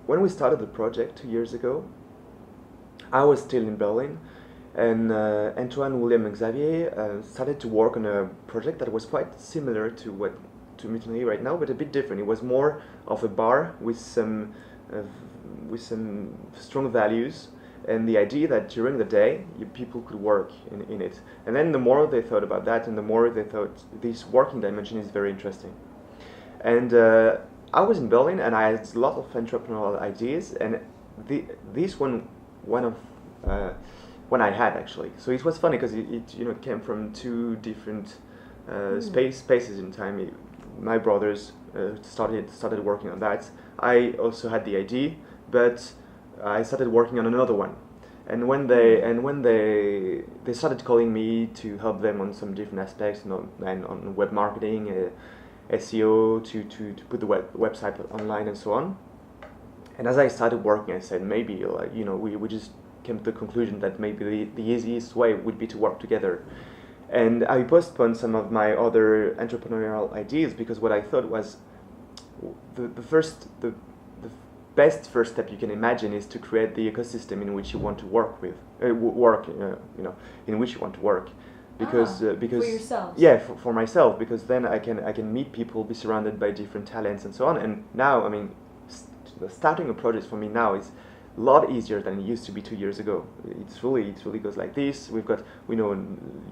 when we started the project 2 years ago, I was still in Berlin, and Antoine, William, and Xavier started to work on a project that was quite similar to Mutinerie right now, but a bit different. It was more of a bar uh, with some strong values, and the idea that during the day people could work in it. And then the more they thought about that, and the more they thought this working dimension is very interesting. And I was in Berlin, and I had a lot of entrepreneurial ideas, and this one of one I had actually. So it was funny because it came from two different spaces in time. My brothers started working on that. I also had the idea, but I started working on another one. And when they started calling me to help them on some different aspects, and on web marketing, SEO, to put the website online and so on. And as I started working, I said maybe we just came to the conclusion that maybe the easiest way would be to work together. And I postponed some of my other entrepreneurial ideas because what I thought was the best first step you can imagine is to create the ecosystem in which you want to work with, in which you want to work, because for yourselves. Yeah, for myself, because then I can meet people, be surrounded by different talents and so on. And now, I mean, starting a project for me now is a lot easier than it used to be 2 years ago. It really goes like this. We know a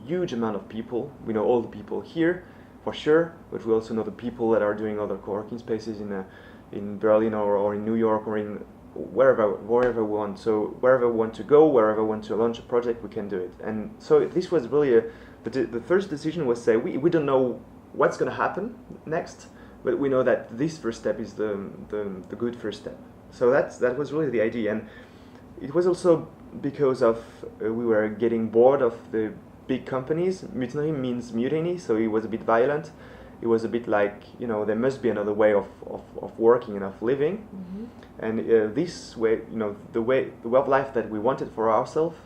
huge amount of people. We know all the people here, for sure, but we also know the people that are doing other co-working spaces in Berlin or in New York or in wherever we want. So wherever we want to go, wherever we want to launch a project, we can do it. And so this was really the first decision was say we don't know what's going to happen next, but we know that this first step is the good first step. So that was really the idea, and it was also because of we were getting bored of the big companies. Mutinerie means mutiny, so it was a bit violent. It was a bit like there must be another way of working and of living, and this way, the way of life that we wanted for ourselves,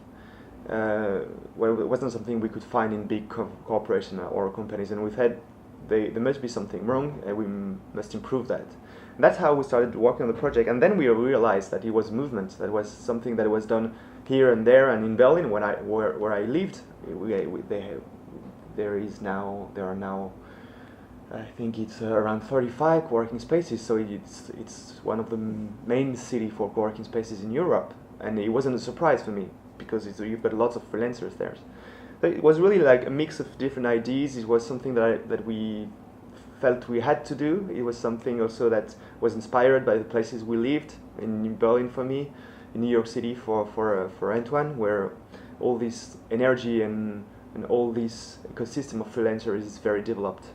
well, it wasn't something we could find in big corporations or companies, and we've had there must be something wrong, and we must improve that. And that's how we started working on the project, and then we realized that it was movement. That was something that was done here and there, and in Berlin, where I lived, there are now. I think it's around 35 co-working spaces, so it's one of the main city for co-working spaces in Europe, and it wasn't a surprise for me because you've got lots of freelancers there. So it was really like a mix of different ideas. It was something that we felt we had to do. It was something also that was inspired by the places we lived in Berlin for me, in New York City for Antoine, where all this energy and all this ecosystem of freelancers is very developed.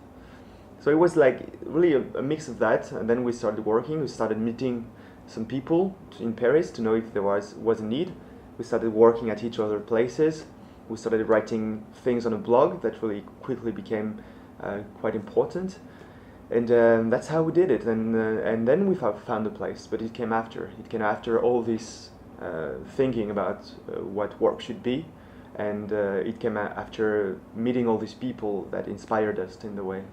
So it was like really a mix of that, and then we started working. We started meeting some people in Paris to know if there was a need. We started working at each other places. We started writing things on a blog that really quickly became quite important, and that's how we did it. And then we found a place, but it came after. It came after all this thinking about what work should be, and it came after meeting all these people that inspired us in the way.